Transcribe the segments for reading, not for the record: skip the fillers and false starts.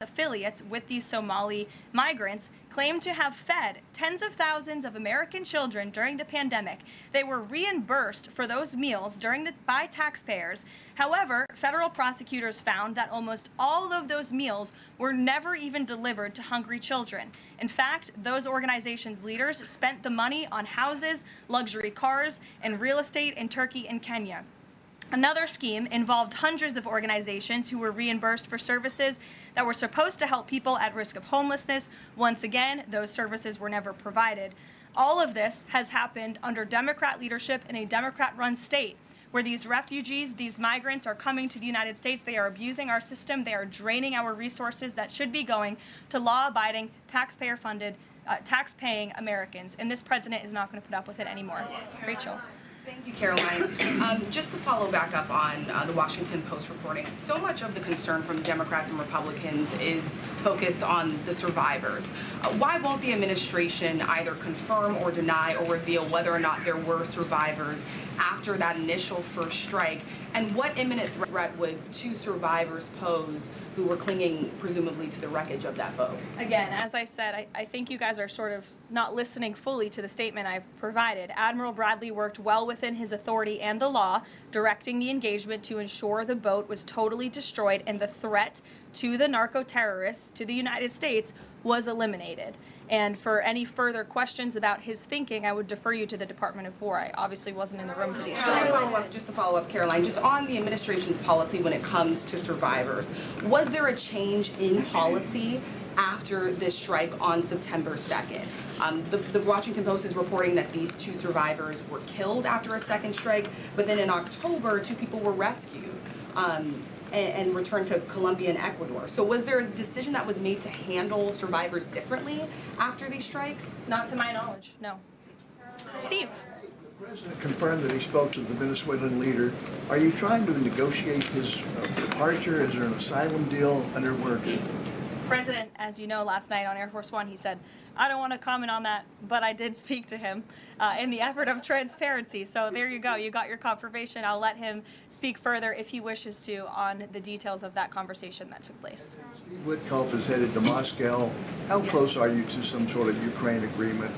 affiliates with these Somali migrants claimed to have fed tens of thousands of American children during the pandemic. They were reimbursed for those meals by taxpayers. However, federal prosecutors found that almost all of those meals were never even delivered to hungry children. In fact, those organizations' leaders spent the money on houses, luxury cars, and real estate in Turkey and Kenya. Another scheme involved hundreds of organizations who were reimbursed for services that were supposed to help people at risk of homelessness. Once again, those services were never provided. All of this has happened under Democrat leadership in a Democrat-run state where these refugees, these migrants are coming to the United States. They are abusing our system. They are draining our resources that should be going to law-abiding, taxpayer-funded, tax-paying Americans. And this president is not going to put up with it anymore. Rachel. Thank you, Caroline. Just to follow back up on the Washington Post reporting, so much of the concern from Democrats and Republicans is focused on the survivors. Why won't the administration either confirm or deny or reveal whether or not there were survivors after that initial first strike? And what imminent threat would two survivors pose who were clinging presumably to the wreckage of that boat? Again, as I said, I think you guys are sort of not listening fully to the statement I've provided. Admiral Bradley worked well within his authority and the law, directing the engagement to ensure the boat was totally destroyed and the threat to the narco-terrorists, to the United States, was eliminated. And for any further questions about his thinking, I would defer you to the Department of War. I obviously wasn't in the room for these trials. Just to follow up, Caroline, just on the administration's policy when it comes to survivors, was there a change in policy after this strike on September 2nd? The Washington Post is reporting that these two survivors were killed after a second strike, but then in October, two people were rescued and returned to Colombia and Ecuador. So was there a decision that was made to handle survivors differently after these strikes? Not to my knowledge, no. Steve. The president confirmed that he spoke to the Venezuelan leader. Are you trying to negotiate his departure? Is there an asylum deal under work? President, as you know, last night on Air Force One, he said, I don't want to comment on that, but I did speak to him in the effort of transparency. So there you go. You got your confirmation. I'll let him speak further if he wishes to on the details of that conversation that took place. Steve Witkoff is headed to Moscow. How close are you to some sort of Ukraine agreement?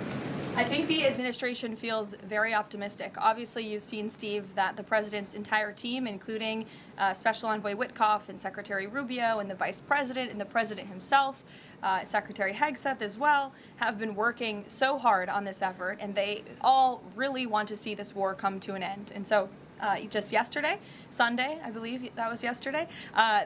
I think the administration feels very optimistic. Obviously, you've seen, Steve, that the president's entire team, including Special Envoy Witkoff and Secretary Rubio and the Vice President and the President himself, Secretary Hegseth as well, have been working so hard on this effort, and they all really want to see this war come to an end. And so just yesterday, Sunday, I believe that was yesterday,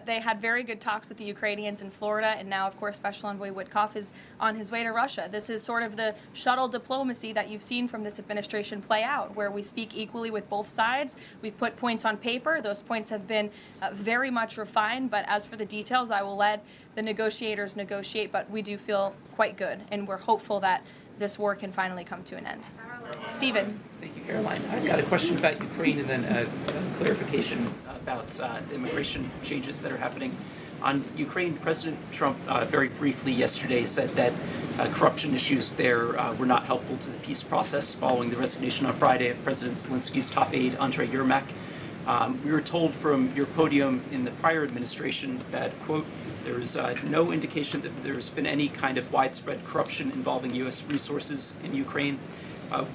they had very good talks with the Ukrainians in Florida, and now, of course, Special Envoy Witkoff is on his way to Russia. This is sort of the shuttle diplomacy that you've seen from this administration play out, where we speak equally with both sides. We've put points on paper. Those points have been very much refined, but as for the details, I will let the negotiators negotiate, but we do feel quite good, and we're hopeful that this war can finally come to an end. Stephen. Thank you, Caroline. I've got a question about Ukraine and then a clarification about the immigration changes that are happening. On Ukraine, President Trump very briefly yesterday said that corruption issues there were not helpful to the peace process following the resignation on Friday of President Zelensky's top aide, Andrei Yermak. We were told from your podium in the prior administration that, quote, there is no indication that there's been any kind of widespread corruption involving U.S. resources in Ukraine.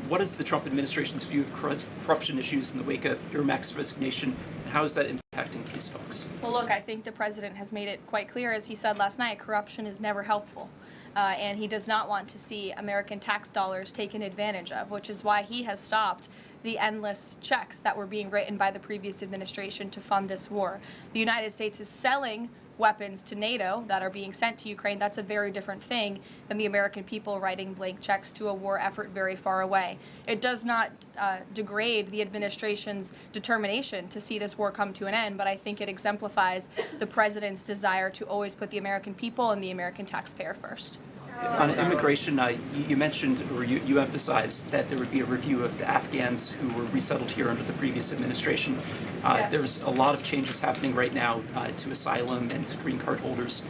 What is the Trump administration's view of corruption issues in the wake of Yermak's resignation, and how is that impacting peace talks? Well, look, I think the president has made it quite clear, as he said last night, corruption is never helpful. And he does not want to see American tax dollars taken advantage of, which is why he has stopped the endless checks that were being written by the previous administration to fund this war. The United States is selling weapons to NATO that are being sent to Ukraine. That's a very different thing than the American people writing blank checks to a war effort very far away. It does not degrade the administration's determination to see this war come to an end, but I think it exemplifies the president's desire to always put the American people and the American taxpayer first. On immigration, you mentioned, or you emphasized that there would be a review of the Afghans who were resettled here under the previous administration. Yes. There's a lot of changes happening right now to asylum and to green card holders.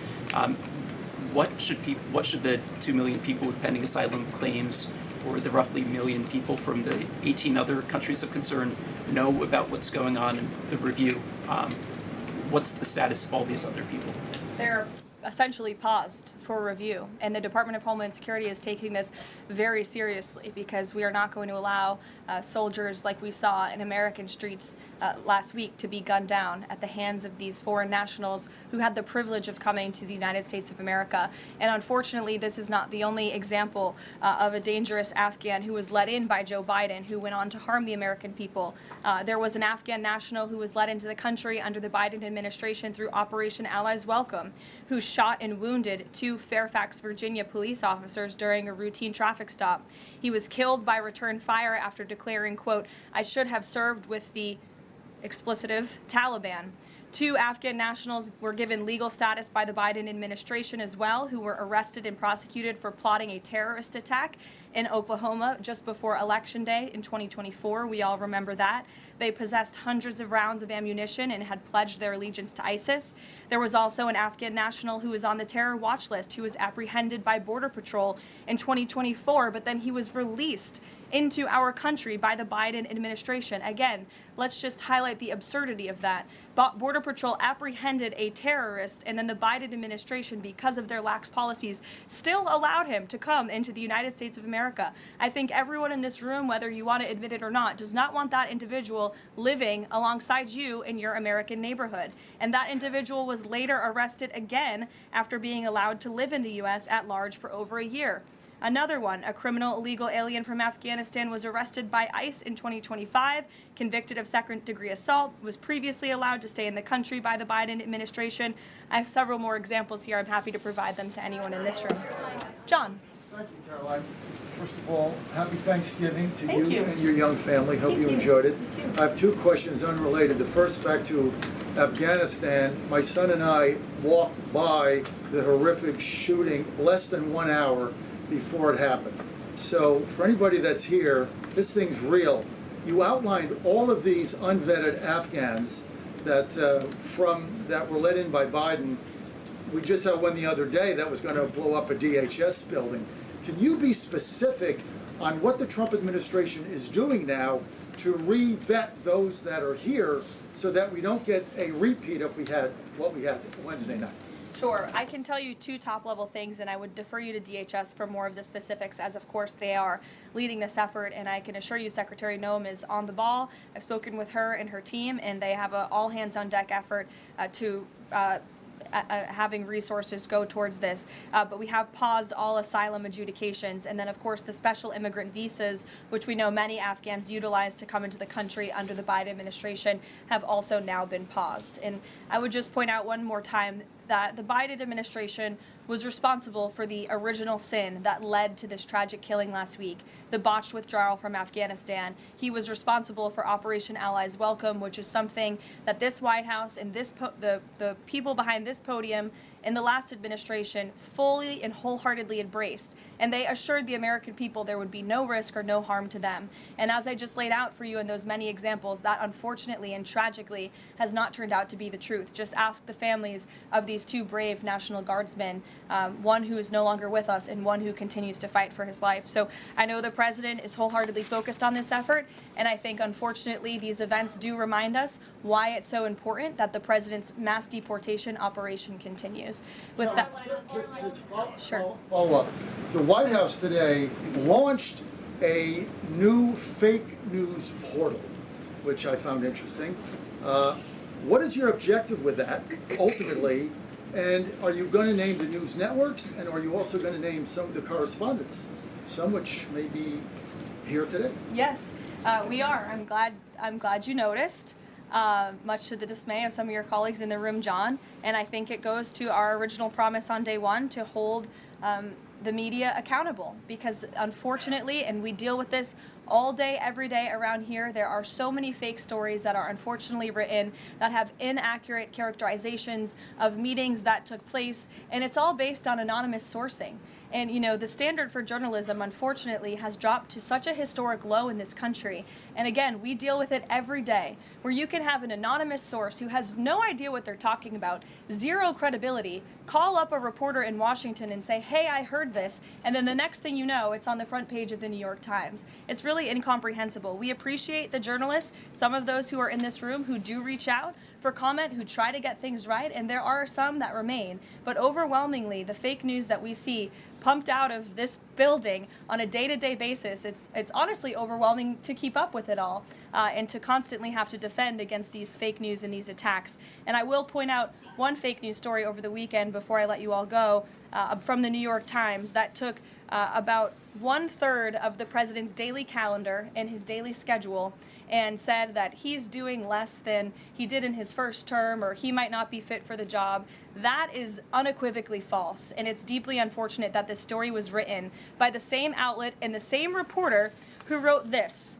What should the 2 million people with pending asylum claims, or the roughly 1 million people from the 18 other countries of concern, know about what's going on in the review? What's the status of all these other people? There essentially paused for review, and the Department of Homeland Security is taking this very seriously, because we are not going to allow soldiers like we saw in American streets last week to be gunned down at the hands of these foreign nationals who had the privilege of coming to the United States of America. And unfortunately, this is not the only example of a dangerous Afghan who was let in by Joe Biden, who went on to harm the American people. There was an Afghan national who was let into the country under the Biden administration through Operation Allies Welcome, who shot and wounded 2 Fairfax, Virginia police officers during a routine traffic stop. He was killed by return fire after declaring, quote, "I should have served with the explicitive Taliban." 2 Afghan nationals were given legal status by the Biden administration as well, who were arrested and prosecuted for plotting a terrorist attack in Oklahoma just before Election Day in 2024. We all remember that. They possessed hundreds of rounds of ammunition and had pledged their allegiance to ISIS. There was also an Afghan national who was on the terror watch list who was apprehended by Border Patrol in 2024, but then he was released into our country by the Biden administration. Again, let's just highlight the absurdity of that. Border Patrol apprehended a terrorist, and then the Biden administration, because of their lax policies, still allowed him to come into the United States of America. I think everyone in this room, whether you want to admit it or not, does not want that individual living alongside you in your American neighborhood. And that individual was later arrested again after being allowed to live in the U.S. at large for over a year. Another one, a criminal illegal alien from Afghanistan, was arrested by ICE in 2025, convicted of second-degree assault, was previously allowed to stay in the country by the Biden administration. I have several more examples here. I'm happy to provide them to anyone in this room. John. Thank you, Caroline. First of all, happy Thanksgiving to Thank you and your young family. Hope you enjoyed it. I have 2 questions unrelated. The first, back to Afghanistan. My son and I walked by the horrific shooting less than 1 hour before it happened. So for anybody that's here, this thing's real. You outlined all of these unvetted Afghans that that were let in by Biden. We just had one the other day that was going to blow up a DHS building. Can you be specific on what the Trump administration is doing now to re-vet those that are here so that we don't get a repeat of what we had Wednesday night? Sure. I can tell you 2 top-level things, and I would defer you to DHS for more of the specifics, as of course they are leading this effort, and I can assure you Secretary Noem is on the ball. I've spoken with her and her team, and they have an all-hands-on-deck effort to having resources go towards this. But we have paused all asylum adjudications, and then of course the special immigrant visas, which we know many Afghans utilize to come into the country under the Biden administration, have also now been paused. And I would just point out one more time that the Biden administration was responsible for the original sin that led to this tragic killing last week, the botched withdrawal from Afghanistan. He was responsible for Operation Allies Welcome, which is something that this White House and the people behind this podium in the last administration fully and wholeheartedly embraced. And they assured the American people there would be no risk or no harm to them. And as I just laid out for you in those many examples, that unfortunately and tragically has not turned out to be the truth. Just ask the families of these 2 brave National Guardsmen, one who is no longer with us and one who continues to fight for his life. So I know the president is wholeheartedly focused on this effort, and I think unfortunately these events do remind us why it's so important that the president's mass deportation operation continues. With that, Just follow up. The White House today launched a new fake news portal, which I found interesting. What is your objective with that, ultimately? And are you going to name the news networks, and are you also going to name some of the correspondents, some which may be here today? Yes, we are. I'm glad you noticed. Much to the dismay of some of your colleagues in the room, John. And I think it goes to our original promise on day 1 to hold the media accountable, because unfortunately, and we deal with this all day, every day around here, there are so many fake stories that are unfortunately written that have inaccurate characterizations of meetings that took place, and it's all based on anonymous sourcing. And, you know, the standard for journalism, unfortunately, has dropped to such a historic low in this country. And again, we deal with it every day, where you can have an anonymous source who has no idea what they're talking about, 0 credibility, call up a reporter in Washington and say, hey, I heard this, and then the next thing you know, it's on the front page of the New York Times. It's really incomprehensible. We appreciate the journalists, some of those who are in this room who do reach out for comment who try to get things right, and there are some that remain. But overwhelmingly, the fake news that we see pumped out of this building on a day-to-day basis, it's honestly overwhelming to keep up with it all and to constantly have to defend against these fake news and these attacks. And I will point out one fake news story over the weekend before I let you all go from the New York Times that took about 1/3 of the president's daily calendar and his daily schedule and said that he's doing less than he did in his first term, or he might not be fit for the job. That is unequivocally false, and it's deeply unfortunate that this story was written by the same outlet and the same reporter who wrote this: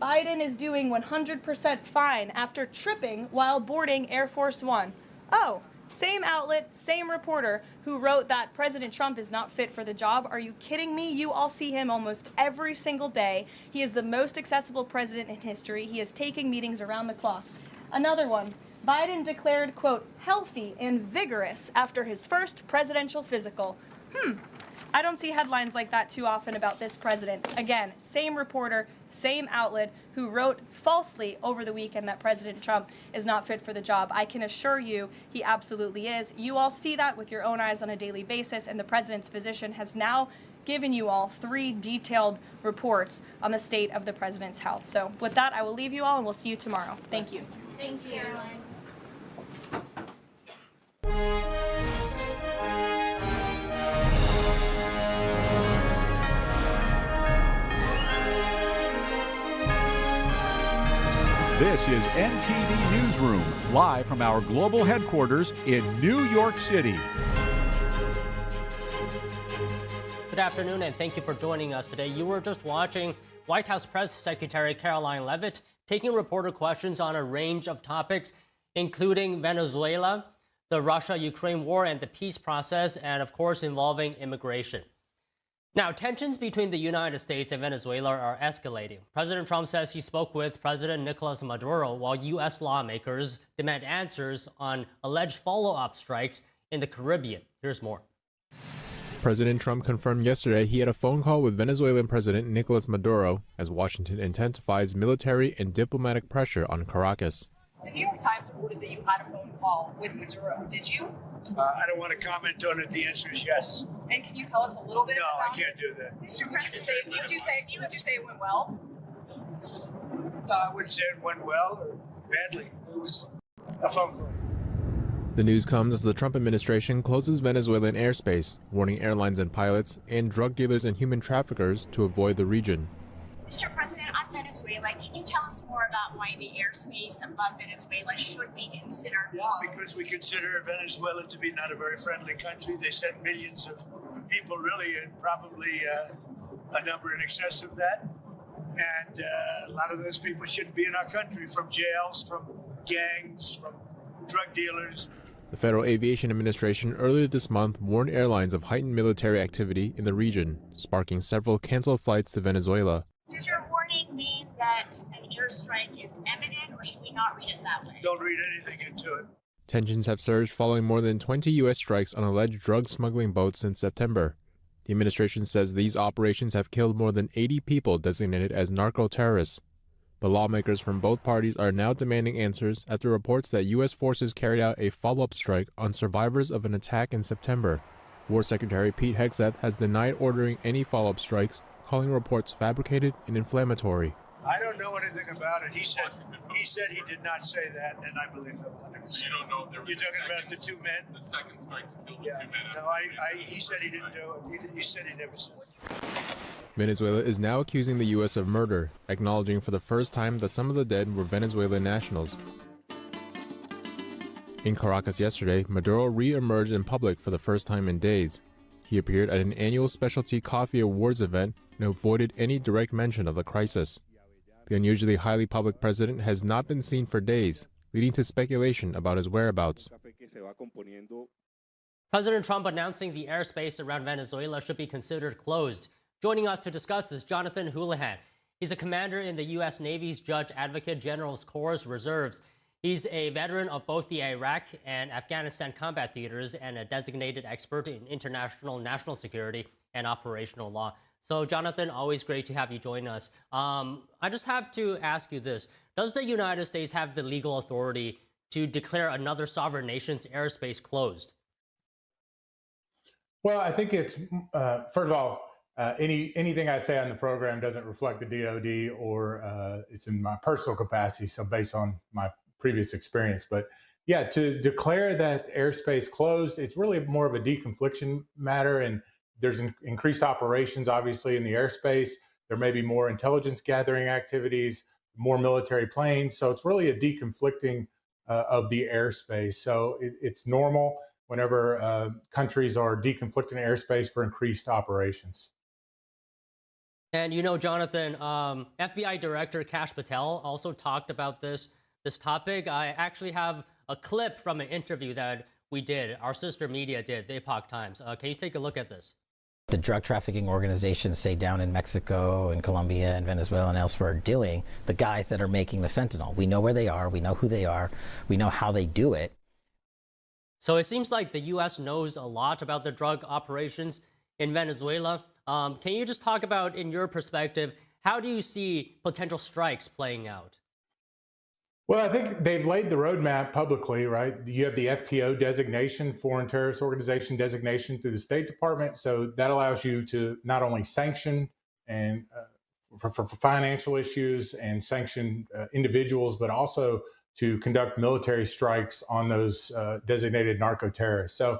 Biden is doing 100% fine after tripping while boarding Air Force One. Oh, same outlet, same reporter who wrote that President Trump is not fit for the job. Are you kidding me? You all see him almost every single day. He is the most accessible president in history. He is taking meetings around the clock. Another one. Biden declared, quote, healthy and vigorous after his first presidential physical. I don't see headlines like that too often about this president. Again, same reporter, same outlet who wrote falsely over the weekend that President Trump is not fit for the job. I can assure you he absolutely is. You all see that with your own eyes on a daily basis, and the president's physician has now given you all 3 detailed reports on the state of the president's health. So with that, I will leave you all and we'll see you tomorrow. Thank you. Thank you, Caroline. This is NTD Newsroom, live from our global headquarters in New York City. Good afternoon, and thank you for joining us today. You were just watching White House Press Secretary Caroline Leavitt taking reporter questions on a range of topics, including Venezuela, the Russia-Ukraine war and the peace process, and of course involving immigration. Now, tensions between the United States and Venezuela are escalating. President Trump says he spoke with President Nicolas Maduro, while U.S. lawmakers demand answers on alleged follow-up strikes in the Caribbean. Here's more. President Trump confirmed yesterday he had a phone call with Venezuelan President Nicolas Maduro as Washington intensifies military and diplomatic pressure on Caracas. The New York Times reported that you had a phone call with Maduro. Did you? I don't want to comment on it. The answer is yes. And can you tell us a little bit No, about I can't do that. Mr. President, would you say it went well? I wouldn't say it went well or badly. It was a phone call. The news comes as the Trump administration closes Venezuelan airspace, warning airlines and pilots and drug dealers and human traffickers to avoid the region. Mr. President, on Venezuela, can you tell us more about why the airspace above Venezuela should be considered closed? Because we consider Venezuela to be not a very friendly country. They sent millions of people, really, and probably a number in excess of that. And a lot of those people shouldn't be in our country, from jails, from gangs, from drug dealers. The Federal Aviation Administration earlier this month warned airlines of heightened military activity in the region, sparking several canceled flights to Venezuela. Does your warning mean that an airstrike is imminent, or should we not read it that way? Don't read anything into it. Tensions have surged following more than 20 U.S. strikes on alleged drug smuggling boats since September. The administration says these operations have killed more than 80 people designated as narco-terrorists. But lawmakers from both parties are now demanding answers after reports that U.S. forces carried out a follow-up strike on survivors of an attack in September. War Secretary Pete Hegseth has denied ordering any follow-up strikes, calling reports fabricated and inflammatory. I don't know anything about it. He said he did not say that, and I believe him 100%. You don't know if there was You're talking about the 2 men? The second strike to kill the 2 men. No, he said he didn't do it. He said he never said it. Venezuela is now accusing the U.S. of murder, acknowledging for the first time that some of the dead were Venezuelan nationals. In Caracas yesterday, Maduro re-emerged in public for the first time in days. He appeared at an annual specialty coffee awards event and avoided any direct mention of the crisis. The unusually highly public president has not been seen for days, leading to speculation about his whereabouts. President Trump announcing the airspace around Venezuela should be considered closed. Joining us to discuss is Jonathan Houlihan. He's a commander in the U.S. Navy's Judge Advocate General's Corps Reserves. He's a veteran of both the Iraq and Afghanistan combat theaters and a designated expert in international national security and operational law. So, Jonathan, always great to have you join us. I just have to ask you this. Does the United States have the legal authority to declare another sovereign nation's airspace closed? Well, I think it's, first of all, anything I say on the program doesn't reflect the DoD or it's in my personal capacity, so based on my previous experience. But yeah, to declare that airspace closed, it's really more of a deconfliction matter, and there's increased operations, obviously, in the airspace. There may be more intelligence gathering activities, more military planes, so it's really a deconflicting of the airspace. So it's normal whenever countries are deconflicting airspace for increased operations. And you know, Jonathan, FBI Director Kash Patel also talked about this topic. I actually have a clip from an interview that we did, our sister media did, the Epoch Times. Can you take a look at this? The drug trafficking organizations, say down in Mexico and Colombia and Venezuela and elsewhere, are doing, the guys that are making the fentanyl. We know where they are, we know who they are, we know how they do it. So it seems like the U.S. knows a lot about the drug operations in Venezuela. Can you just talk about, in your perspective, how do you see potential strikes playing out? Well, I think they've laid the roadmap publicly, right? You have the FTO designation, Foreign Terrorist Organization designation through the State Department. So that allows you to not only sanction and for financial issues and sanction individuals, but also to conduct military strikes on those designated narco-terrorists. So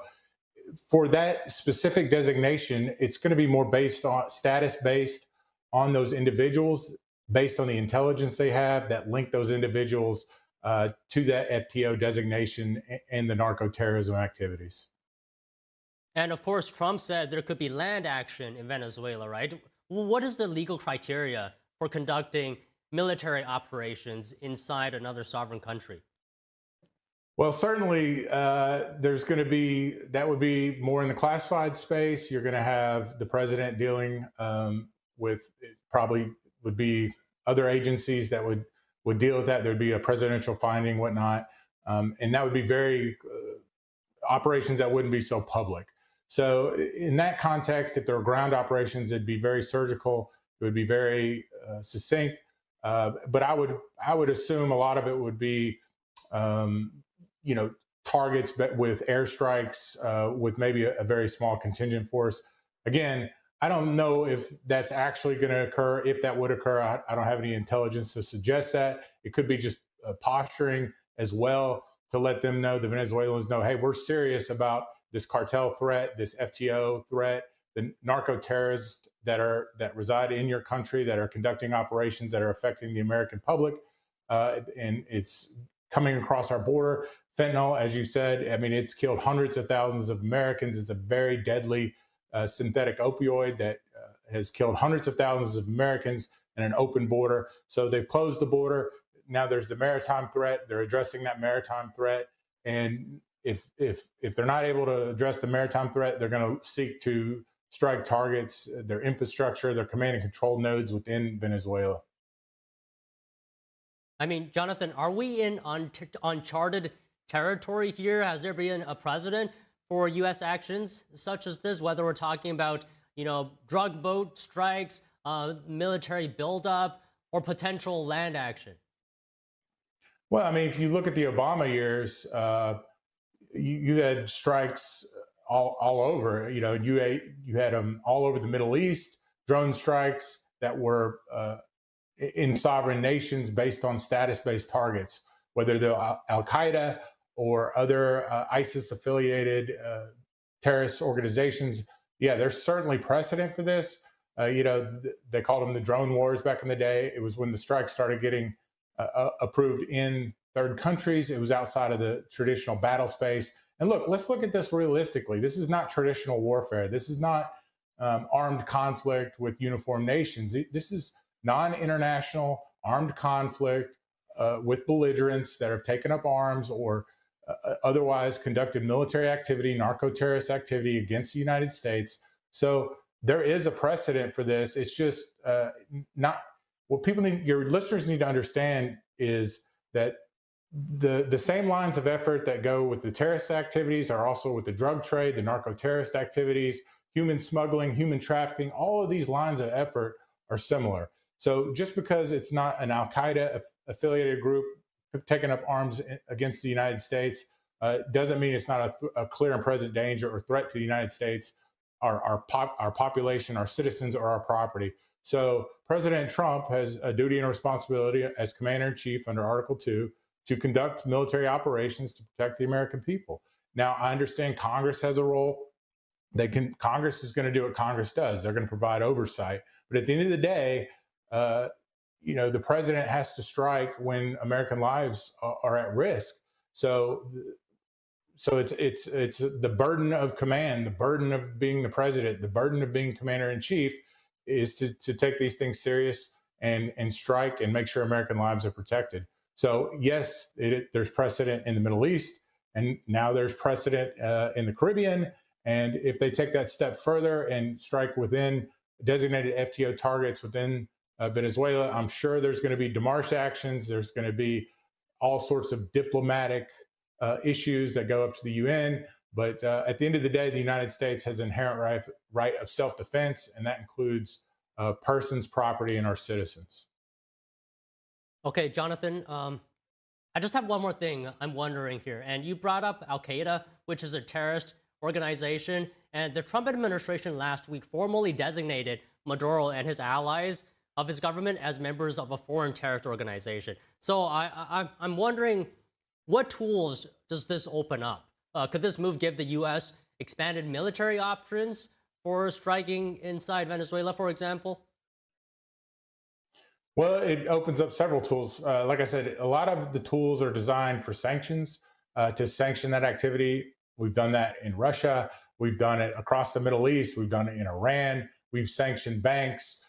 for that specific designation, it's going to be more based on status-based on those individuals, based on the intelligence they have that link those individuals to that FTO designation and the narco-terrorism activities. And of course, Trump said there could be land action in Venezuela, right? What is the legal criteria for conducting military operations inside another sovereign country? Well, certainly there's going to be, that would be more in the classified space. You're going to have the president dealing with, probably would be other agencies that would deal with that. There'd be a presidential finding, whatnot. And that would be very operations that wouldn't be so public. So in that context, if there were ground operations, it'd be very surgical. It would be very succinct. But I would assume a lot of it would be, you know, targets with airstrikes with maybe a very small contingent force. Again, I don't know if that's actually going to occur. If that would occur, I don't have any intelligence to suggest that. It could be just posturing as well to let them know, the Venezuelans know, hey, we're serious about this cartel threat, this FTO threat, the narco-terrorists that reside in your country, that are conducting operations that are affecting the American public, and it's coming across our border. Fentanyl, as you said, I mean, it's killed hundreds of thousands of Americans. It's a very deadly synthetic opioid that has killed hundreds of thousands of Americans in an open border. So they've closed the border. Now there's the maritime threat. They're addressing that maritime threat. And if they're not able to address the maritime threat, they're going to seek to strike targets, their infrastructure, their command and control nodes within Venezuela. I mean, Jonathan, are we in uncharted territory here? Has there been a precedent for U.S. actions such as this, whether we're talking about, you know, drug boat strikes, military buildup, or potential land action? Well, I mean, if you look at the Obama years, you had strikes all over. You know, you had them all over the Middle East, drone strikes that were in sovereign nations based on status-based targets, whether they're Al-Qaeda or other ISIS-affiliated terrorist organizations. Yeah, there's certainly precedent for this. You know, they called them the drone wars back in the day. It was when the strikes started getting approved in third countries. It was outside of the traditional battle space. And look, let's look at this realistically. This is not traditional warfare. This is not armed conflict with uniformed nations. This is non-international armed conflict with belligerents that have taken up arms or otherwise conducted military activity, narco-terrorist activity against the United States. So there is a precedent for this. It's just not what people need, your listeners need to understand is that the same lines of effort that go with the terrorist activities are also with the drug trade, the narco-terrorist activities, human smuggling, human trafficking. All of these lines of effort are similar. So just because it's not an Al-Qaeda affiliated group taken up arms against the United States doesn't mean it's not a clear and present danger or threat to the United States, our population, our citizens, or our property. So President Trump has a duty and responsibility as Commander-in-Chief under Article 2 to conduct military operations to protect the American people. Now, I understand Congress has a role. Congress is going to do what Congress does. They're going to provide oversight. But at the end of the day, the president has to strike when American lives are at risk. So it's the burden of command, the burden of being the president, the burden of being Commander-in-Chief is to take these things serious and strike and make sure American lives are protected. So yes, there's precedent in the Middle East, and now there's precedent in the Caribbean. And if they take that step further and strike within designated FTO targets within Venezuela, I'm sure there's going to be démarche actions. There's going to be all sorts of diplomatic issues that go up to the UN. But at the end of the day, the United States has an inherent right of self-defense, and that includes persons, property, and our citizens. Okay, Jonathan, I just have one more thing I'm wondering here. And you brought up Al-Qaeda, which is a terrorist organization, and the Trump administration last week formally designated Maduro and his allies of his government as members of a foreign terrorist organization. So I'm wondering, what tools does this open up? Could this move give the U.S. expanded military options for striking inside Venezuela, for example? Well, it opens up several tools. Like I said, a lot of the tools are designed for sanctions, to sanction that activity. We've done that in Russia. We've done it across the Middle East. We've done it in Iran. We've sanctioned banks.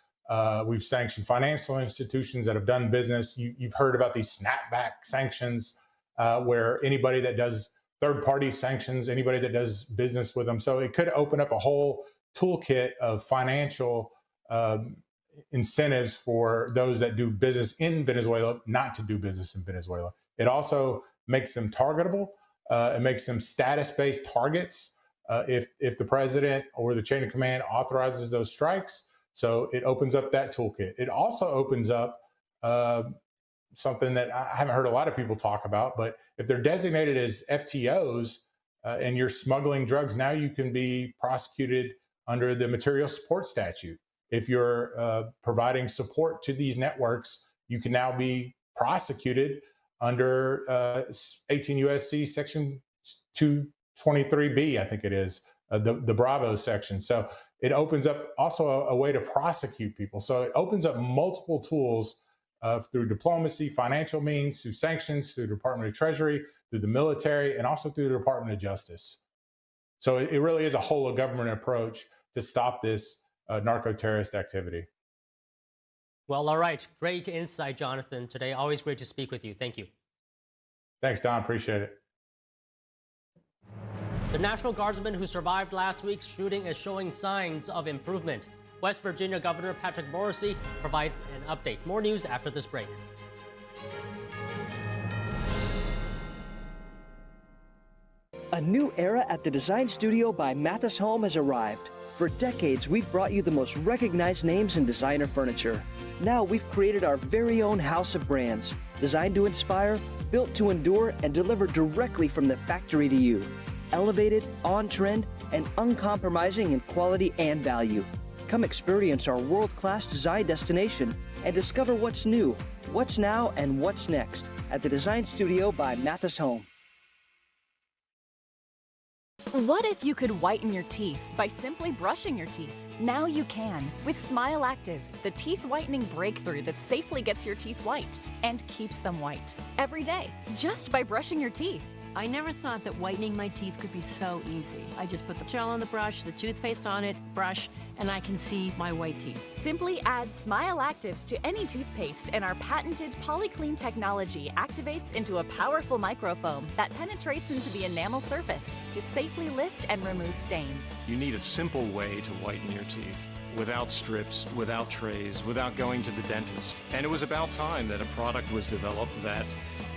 We've sanctioned financial institutions that have done business. You've heard about these snapback sanctions, where anybody that does third-party sanctions, anybody that does business with them. So it could open up a whole toolkit of financial incentives for those that do business in Venezuela not to do business in Venezuela. It also makes them targetable. It makes them status-based targets if the president or the chain of command authorizes those strikes. So it opens up that toolkit. It also opens up something that I haven't heard a lot of people talk about, but if they're designated as FTOs and you're smuggling drugs, now you can be prosecuted under the material support statute. If you're providing support to these networks, you can now be prosecuted under 18 U.S.C. Section 223B, I think it is, the Bravo section. So it opens up also a way to prosecute people. So it opens up multiple tools through diplomacy, financial means, through sanctions, through the Department of Treasury, through the military, and also through the Department of Justice. So it really is a whole of government approach to stop this narco-terrorist activity. Well, all right. Great insight, Jonathan, today. Always great to speak with you. Thank you. Thanks, Don. Appreciate it. The National Guardsman who survived last week's shooting is showing signs of improvement. West Virginia Governor Patrick Morrisey provides an update. More news after this break. A new era at the design studio by Mathis Home has arrived. For decades, we've brought you the most recognized names in designer furniture. Now we've created our very own house of brands, designed to inspire, built to endure, and delivered directly from the factory to you. Elevated, on-trend, and uncompromising in quality and value. Come experience our world-class design destination and discover what's new, what's now, and what's next at the Design Studio by Mathis Home. What if you could whiten your teeth by simply brushing your teeth? Now you can with Smile Actives, the teeth whitening breakthrough that safely gets your teeth white and keeps them white every day just by brushing your teeth. I never thought that whitening my teeth could be so easy. I just put the gel on the brush, the toothpaste on it, brush, and I can see my white teeth. Simply add Smile Actives to any toothpaste and our patented PolyClean technology activates into a powerful microfoam that penetrates into the enamel surface to safely lift and remove stains. You need a simple way to whiten your teeth. without strips, without trays, without going to the dentist. And it was about time that a product was developed that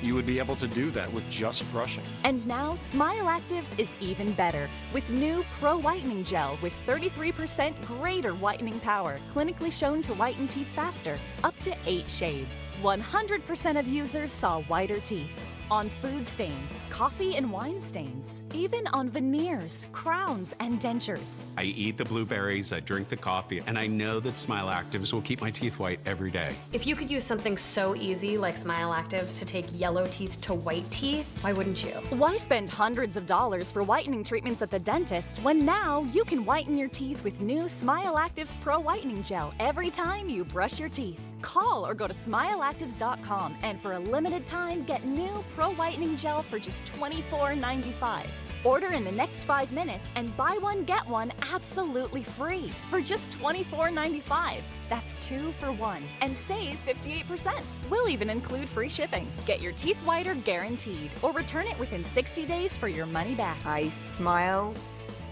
you would be able to do that with just brushing. And now, Smile Actives is even better with new Pro Whitening Gel with 33% greater whitening power, clinically shown to whiten teeth faster, up to 8 shades. 100% of users saw whiter teeth. On food stains, coffee and wine stains, even on veneers, crowns, and dentures. I eat the blueberries, I drink the coffee, and I know that Smile Actives will keep my teeth white every day. If you could use something so easy like Smile Actives to take yellow teeth to white teeth, why wouldn't you? Why spend hundreds of dollars for whitening treatments at the dentist when now you can whiten your teeth with new Smile Actives Pro Whitening Gel every time you brush your teeth? Call or go to smileactives.com and for a limited time get new Pro Whitening Gel for just $24.95. Order in the next 5 minutes and buy one get one absolutely free for just $24.95. That's 2 for 1 and save 58%. We'll even include free shipping. Get your teeth whiter guaranteed or return it within 60 days for your money back. I smile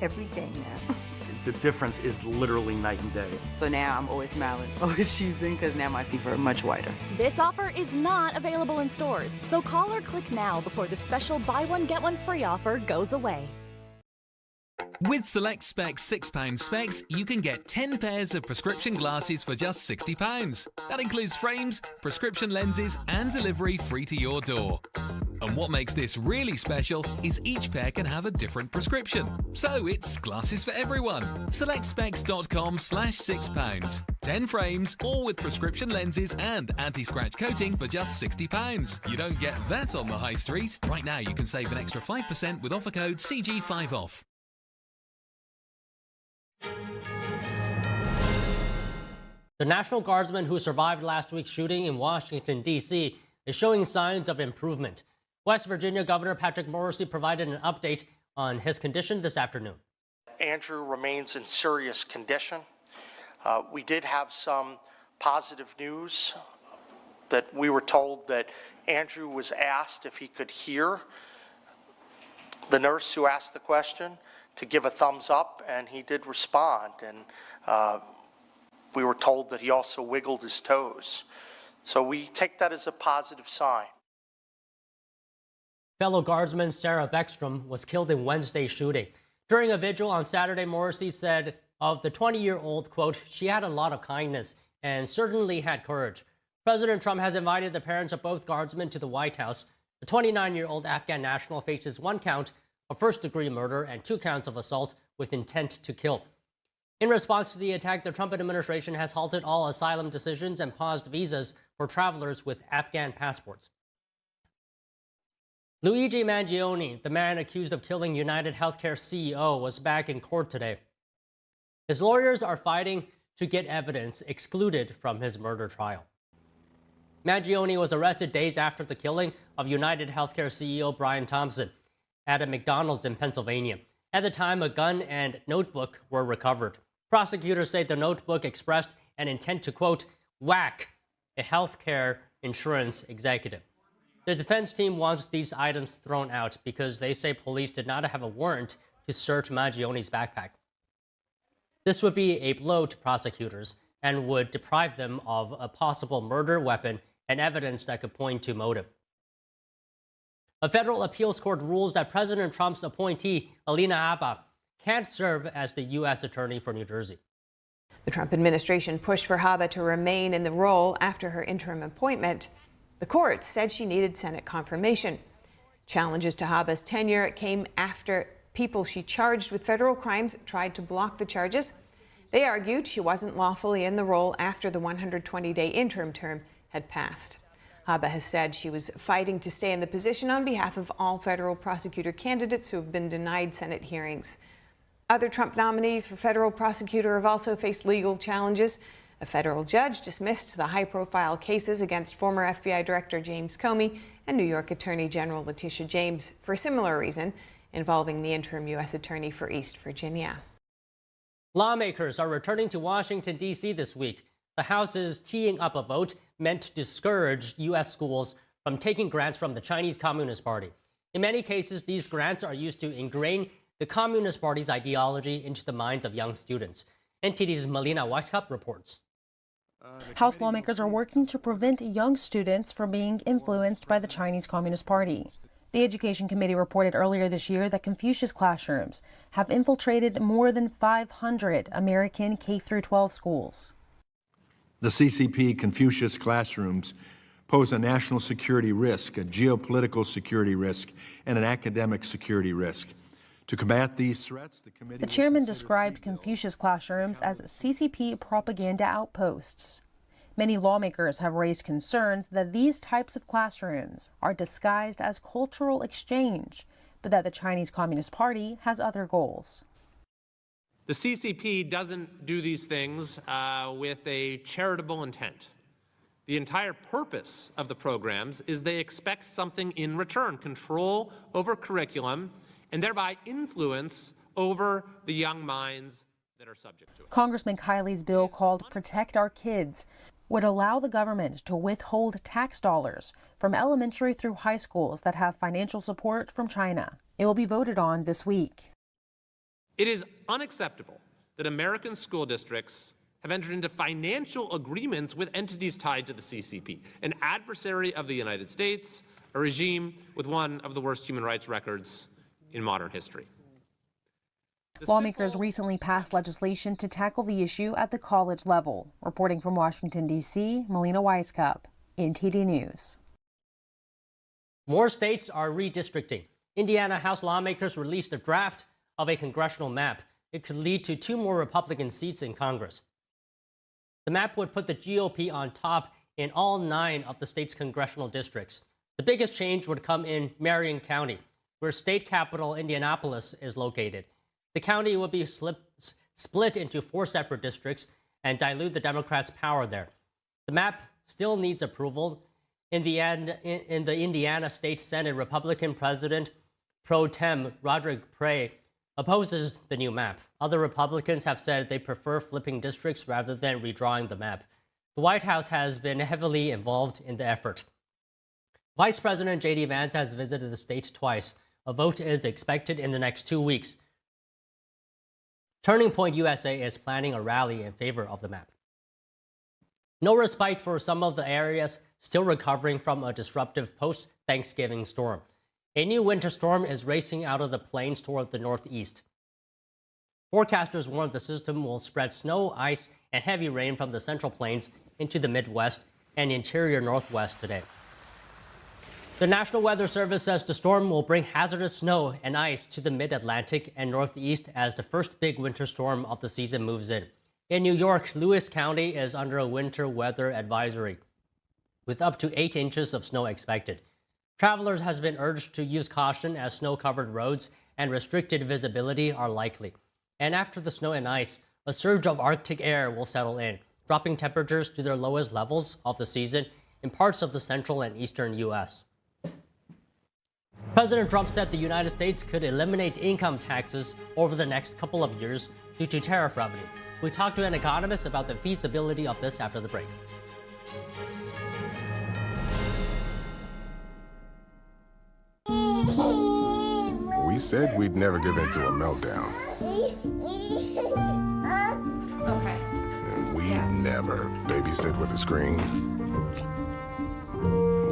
every day now. The difference is literally night and day. So now I'm always smiling, always choosing, because now my teeth are much whiter. This offer is not available in stores, so call or click now before the special buy one get one free offer goes away. With Select Specs £6 specs, you can get 10 pairs of prescription glasses for just £60. That includes frames, prescription lenses, and delivery free to your door. And what makes this really special is each pair can have a different prescription. So it's glasses for everyone. SelectSpecs.com/£6. 10 frames, all with prescription lenses and anti-scratch coating for just £60. You don't get that on the high street. Right now you can save an extra 5% with offer code CG5OFF. The National Guardsman who survived last week's shooting in Washington, D.C. is showing signs of improvement. West Virginia Governor Patrick Morrisey provided an update on his condition this afternoon. Andrew remains in serious condition. We did have some positive news that we were told that Andrew was asked if he could hear the nurse who asked the question to give a thumbs up, and he did respond. And we were told that he also wiggled his toes. So we take that as a positive sign. Fellow Guardsman Sarah Beckstrom was killed in Wednesday's shooting. During a vigil on Saturday, Morrissey said of the 20-year-old, quote, "She had a lot of kindness and certainly had courage." President Trump has invited the parents of both Guardsmen to the White House. The 29-year-old Afghan national faces 1 count of first-degree murder and 2 counts of assault with intent to kill. In response to the attack, the Trump administration has halted all asylum decisions and paused visas for travelers with Afghan passports. Luigi Mangione, the man accused of killing United Healthcare CEO, was back in court today. His lawyers are fighting to get evidence excluded from his murder trial. Mangione was arrested days after the killing of United Healthcare CEO Brian Thompson at a McDonald's in Pennsylvania. At the time, a gun and notebook were recovered. Prosecutors say the notebook expressed an intent to, quote, whack a healthcare insurance executive. The defense team wants these items thrown out because they say police did not have a warrant to search Mangione's backpack. This would be a blow to prosecutors and would deprive them of a possible murder weapon and evidence that could point to motive. A federal appeals court rules that President Trump's appointee, Alina Habba, can't serve as the U.S. Attorney for New Jersey. The Trump administration pushed for Habba to remain in the role after her interim appointment. The court said she needed Senate confirmation. Challenges to Habba's tenure came after people she charged with federal crimes tried to block the charges. They argued she wasn't lawfully in the role after the 120-day interim term had passed. Habba has said she was fighting to stay in the position on behalf of all federal prosecutor candidates who have been denied Senate hearings. Other Trump nominees for federal prosecutor have also faced legal challenges. A federal judge dismissed the high-profile cases against former FBI Director James Comey and New York Attorney General Letitia James for a similar reason, involving the interim U.S. Attorney for East Virginia. Lawmakers are returning to Washington, D.C. this week. The House is teeing up a vote meant to discourage U.S. schools from taking grants from the Chinese Communist Party. In many cases, these grants are used to ingrain the Communist Party's ideology into the minds of young students. NTD's Melina Weisskopf reports. House lawmakers are working to prevent young students from being influenced by the Chinese Communist Party. The Education Committee reported earlier this year that Confucius classrooms have infiltrated more than 500 American K-12 schools. The CCP Confucius classrooms pose a national security risk, a geopolitical security risk, and an academic security risk. To combat these threats, the committee... The chairman described Confucius classrooms as CCP propaganda outposts. Many lawmakers have raised concerns that these types of classrooms are disguised as cultural exchange, but that the Chinese Communist Party has other goals. The CCP doesn't do these things with a charitable intent. The entire purpose of the programs is they expect something in return, control over curriculum, and thereby influence over the young minds that are subject to it. Congressman Kiley's bill called Protect Our Kids would allow the government to withhold tax dollars from elementary through high schools that have financial support from China. It will be voted on this week. It is unacceptable that American school districts have entered into financial agreements with entities tied to the CCP, an adversary of the United States, a regime with one of the worst human rights records in modern history. Lawmakers recently passed legislation to tackle the issue at the college level. Reporting from Washington, D.C., Melina Weisskopf, NTD News. More states are redistricting. Indiana House lawmakers released a draft of a congressional map. It could lead to 2 more Republican seats in Congress. The map would put the GOP on top in all 9 of the state's congressional districts. The biggest change would come in Marion County, where state capital Indianapolis is located. The county will be split into 4 separate districts and dilute the Democrats' power there. The map still needs approval. In the end, in the Indiana State Senate, Republican President Pro Tem Roderick Prey opposes the new map. Other Republicans have said they prefer flipping districts rather than redrawing the map. The White House has been heavily involved in the effort. Vice President J.D. Vance has visited the state twice. A vote is expected in the next 2 weeks. Turning Point USA is planning a rally in favor of the map. No respite for some of the areas still recovering from a disruptive post-Thanksgiving storm. A new winter storm is racing out of the plains toward the northeast. Forecasters warn the system will spread snow, ice, and heavy rain from the central plains into the Midwest and interior Northwest today. The National Weather Service says the storm will bring hazardous snow and ice to the mid-Atlantic and Northeast as the first big winter storm of the season moves in. In New York, Lewis County is under a winter weather advisory, with up to 8 inches of snow expected. Travelers has been urged to use caution as snow-covered roads and restricted visibility are likely. And after the snow and ice, a surge of Arctic air will settle in, dropping temperatures to their lowest levels of the season in parts of the central and eastern U.S. President Trump said the United States could eliminate income taxes over the next couple of years due to tariff revenue. We talked to an economist about the feasibility of this after the break. We said we'd never give in to a meltdown. Okay. And we'd never babysit with a screen.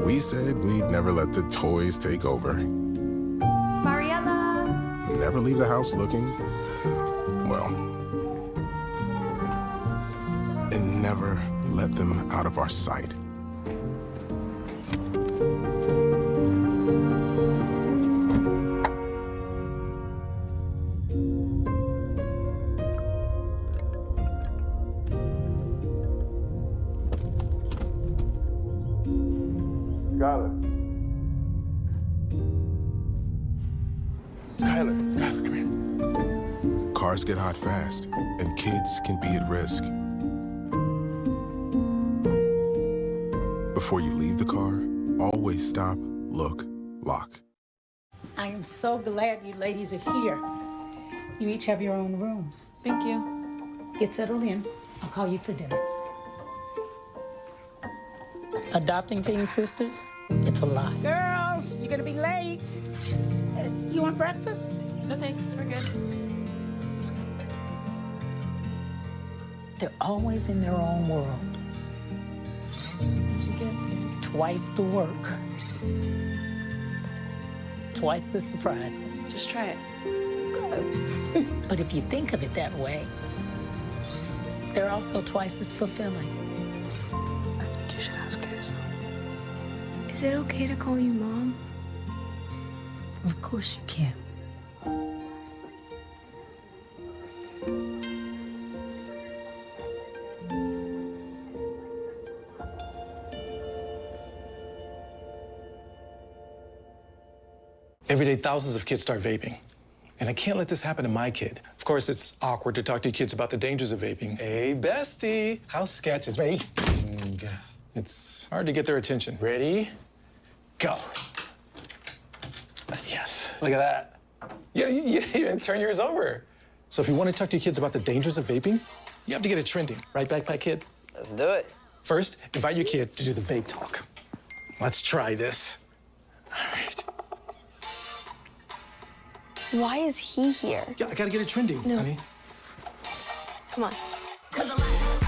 We said we'd never let the toys take over. Mariella! Never leave the house looking, well, and never let them out of our sight. Skylar, come here. Cars get hot fast, and kids can be at risk. Before you leave the car, always stop, look, lock. I am so glad you ladies are here. You each have your own rooms. Thank you. Get settled in. I'll call you for dinner. Adopting teen sisters, it's a lot. Girls, you're gonna be late. You want breakfast? No thanks, we're good. They're always in their own world. Did you get there? Twice the work. Twice the surprises. Just try it. But if you think of it that way, they're also twice as fulfilling. I think you should ask her yourself. Is it okay to call you Mom? Of course you can. Every day, thousands of kids start vaping. And I can't let this happen to my kid. Of course, it's awkward to talk to your kids about the dangers of vaping. Hey, bestie, how sketch is vaping? It's hard to get their attention. Ready? Go. Yes, look at that. You didn't turn yours over. So if you want to talk to your kids about the dangers of vaping, you have to get it trending. Right, Backpack Kid? Let's do it. First, invite your kid to do the vape talk. Let's try this. All right. Why is he here? Yeah, I gotta get it trending, honey. Come on. To the left.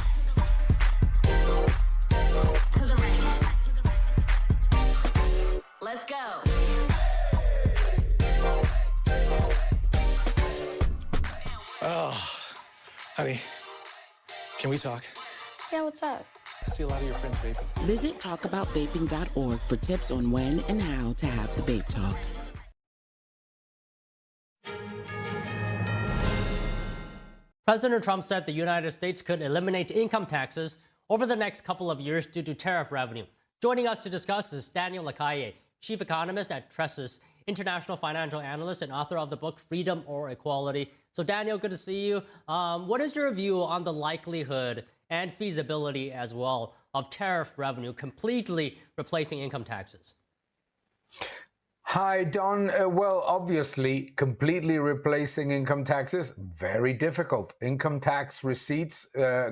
To the right. Let's go. Oh, honey, can we talk? Yeah, what's up? I see a lot of your friends vaping. Visit talkaboutVaping.org for tips on when and how to have the vape talk. President Trump said the United States could eliminate income taxes over the next couple of years due to tariff revenue. Joining us to discuss is Daniel Lacalle, chief economist at Tressis, international financial analyst and author of the book Freedom or Equality. So Daniel, good to see you. What is your view on the likelihood and feasibility as well of tariff revenue completely replacing income taxes? Hi, Don. Well, obviously, completely replacing income taxes, very difficult. Income tax receipts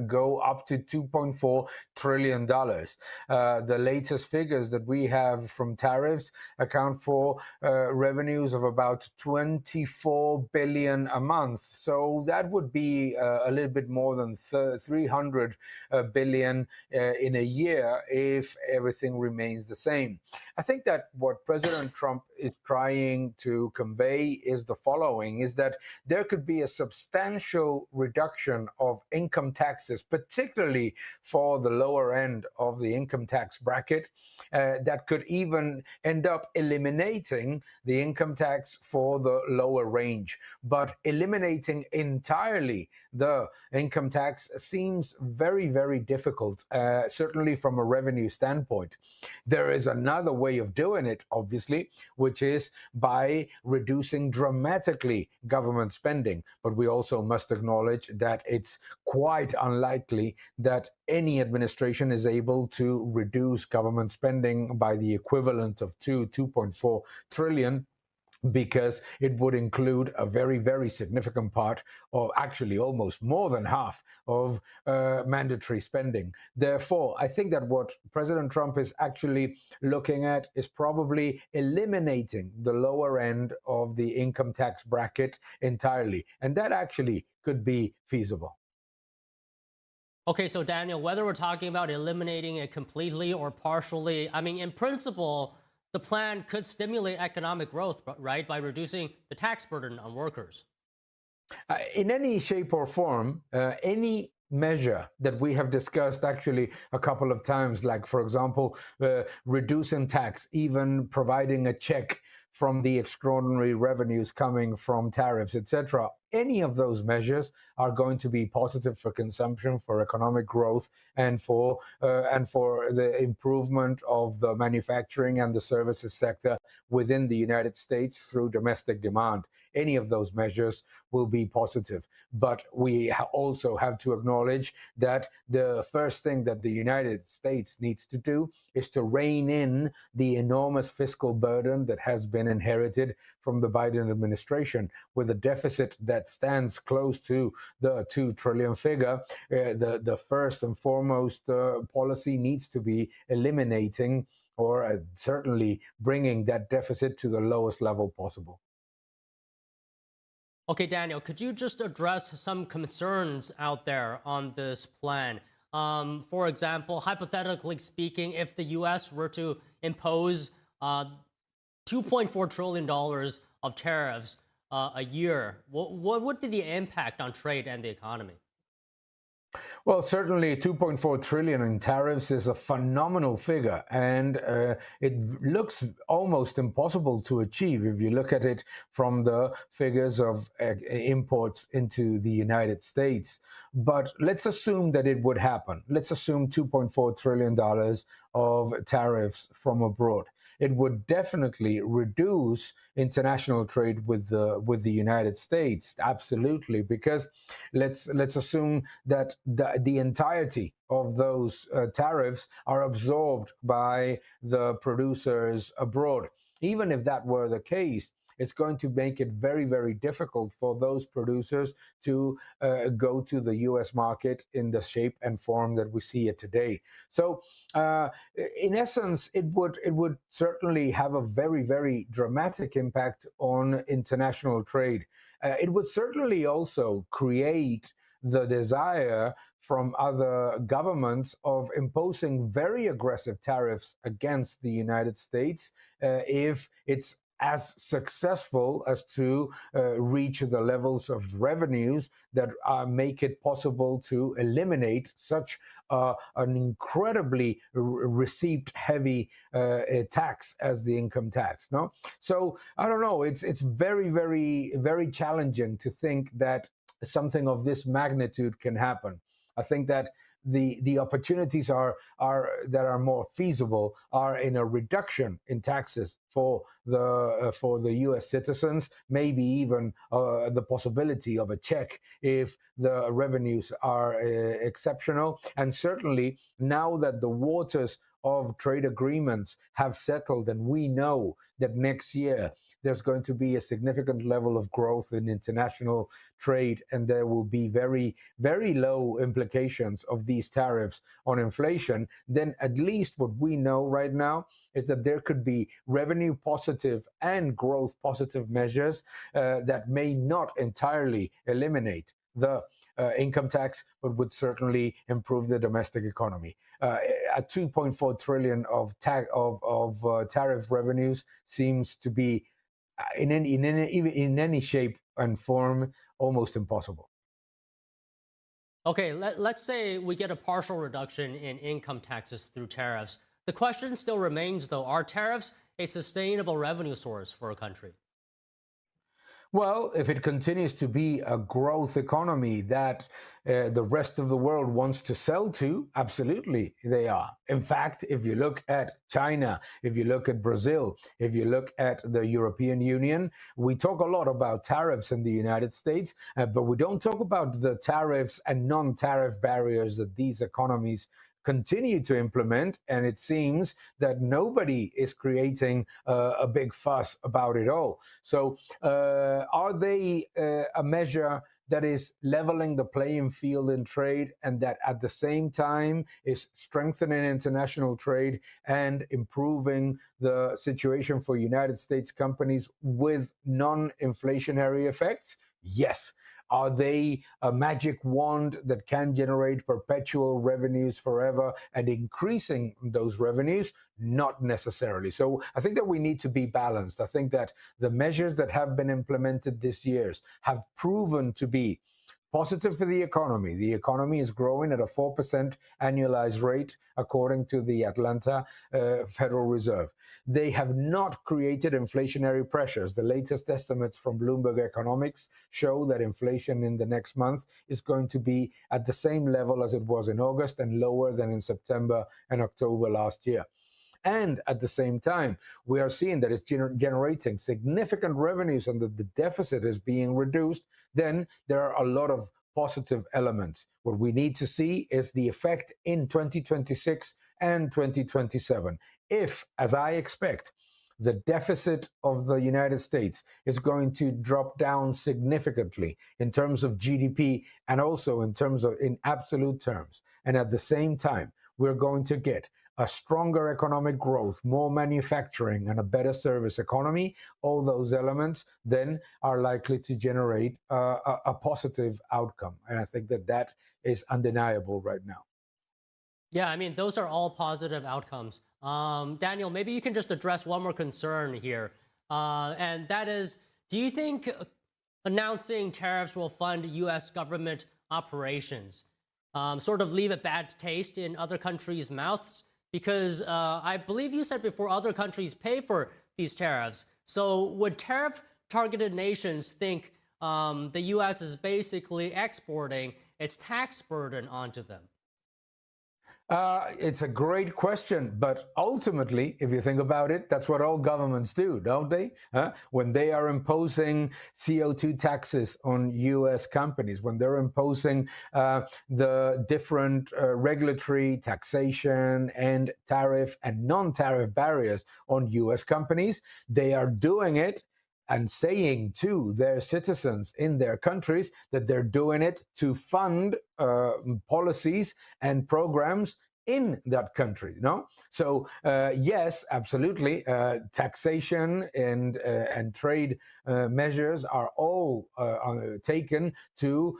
go up to $2.4 trillion. The latest figures that we have from tariffs account for revenues of about $24 billion a month. So that would be a little bit more than $300 billion in a year if everything remains the same. I think that what President Trump is trying to convey is the following, is that there could be a substantial reduction of income taxes, particularly for the lower end of the income tax bracket, that could even end up eliminating the income tax for the lower range. But eliminating entirely the income tax seems very, very difficult, certainly from a revenue standpoint. There is another way of doing it, obviously, which is by reducing dramatically government spending. But we also must acknowledge that it's quite unlikely that any administration is able to reduce government spending by the equivalent of $2.4 trillion. Because it would include a very, very significant part, or actually almost more than half of mandatory spending. Therefore, I think that what President Trump is actually looking at is probably eliminating the lower end of the income tax bracket entirely. And that actually could be feasible. Okay, so Daniel, whether we're talking about eliminating it completely or partially, I mean, in principle, the plan could stimulate economic growth, right, by reducing the tax burden on workers. In any shape or form, any measure that we have discussed actually a couple of times, like, for example, reducing tax, even providing a check from the extraordinary revenues coming from tariffs, etc. Any of those measures are going to be positive for consumption, for economic growth, and for the improvement of the manufacturing and the services sector within the United States through domestic demand. Any of those measures will be positive. But we also have to acknowledge that the first thing that the United States needs to do is to rein in the enormous fiscal burden that has been inherited from the Biden administration, with a deficit that stands close to the $2 trillion figure. The first and foremost policy needs to be eliminating or certainly bringing that deficit to the lowest level possible. Okay, Daniel, could you just address some concerns out there on this plan? For example, hypothetically speaking, if the U.S. were to impose $2.4 trillion of tariffs a year, what would be the impact on trade and the economy? Well, certainly 2.4 trillion in tariffs is a phenomenal figure, and it looks almost impossible to achieve if you look at it from the figures of imports into the United States. But let's assume that it would happen. Let's assume $2.4 trillion of tariffs from abroad. It would definitely reduce international trade with the United States, absolutely, because let's assume that the entirety of those tariffs are absorbed by the producers abroad. Even if that were the case, it's going to make it very, very difficult for those producers to go to the U.S. market in the shape and form that we see it today. So, in essence, it would certainly have a very, very dramatic impact on international trade. It would certainly also create the desire from other governments of imposing very aggressive tariffs against the United States if it's as successful as to reach the levels of revenues that make it possible to eliminate such an incredibly receipt-heavy tax as the income tax. No, so I don't know. It's very, very, very challenging to think that something of this magnitude can happen. I think that the opportunities that are more feasible are in a reduction in taxes for the U.S. citizens, maybe even the possibility of a check if the revenues are exceptional. And certainly now that the waters of trade agreements have settled, and we know that next year there's going to be a significant level of growth in international trade, and there will be very, very low implications of these tariffs on inflation, then at least what we know right now is that there could be revenue positive and growth positive measures that may not entirely eliminate the income tax, but would certainly improve the domestic economy. At 2.4 trillion of tariff revenues seems to be in any shape and form almost impossible. Okay, let's say we get a partial reduction in income taxes through tariffs. The question still remains, though, are tariffs a sustainable revenue source for a country? Well, if it continues to be a growth economy that the rest of the world wants to sell to, absolutely they are. In fact, if you look at China, if you look at Brazil, if you look at the European Union, we talk a lot about tariffs in the United States, but we don't talk about the tariffs and non-tariff barriers that these economies continue to implement, and it seems that nobody is creating a big fuss about it all. So are they a measure that is leveling the playing field in trade, and that at the same time is strengthening international trade and improving the situation for United States companies with non-inflationary effects? Yes. Are they a magic wand that can generate perpetual revenues forever and increasing those revenues? Not necessarily. So I think that we need to be balanced. I think that the measures that have been implemented this year have proven to be positive for the economy. The economy is growing at a 4% annualized rate, according to the Atlanta Federal Reserve. They have not created inflationary pressures. The latest estimates from Bloomberg Economics show that inflation in the next month is going to be at the same level as it was in August and lower than in September and October last year. And at the same time, we are seeing that it's generating significant revenues and that the deficit is being reduced. Then there are a lot of positive elements. What we need to see is the effect in 2026 and 2027. If, as I expect, the deficit of the United States is going to drop down significantly in terms of GDP and also in terms of in absolute terms, and at the same time, we're going to get a stronger economic growth, more manufacturing, and a better service economy, all those elements then are likely to generate a positive outcome. And I think that is undeniable right now. Yeah, I mean, those are all positive outcomes. Daniel, maybe you can just address one more concern here. And that is, do you think announcing tariffs will fund U.S. government operations sort of leave a bad taste in other countries' mouths? Because I believe you said before other countries pay for these tariffs. So would tariff-targeted nations think the U.S. is basically exporting its tax burden onto them? It's a great question, but ultimately, if you think about it, that's what all governments do, don't they? When they are imposing CO2 taxes on U.S. companies, when they're imposing the different regulatory taxation and tariff and non-tariff barriers on U.S. companies, they are doing it and saying to their citizens in their countries that they're doing it to fund policies and programs in that country, So yes, absolutely, taxation and trade measures are all taken to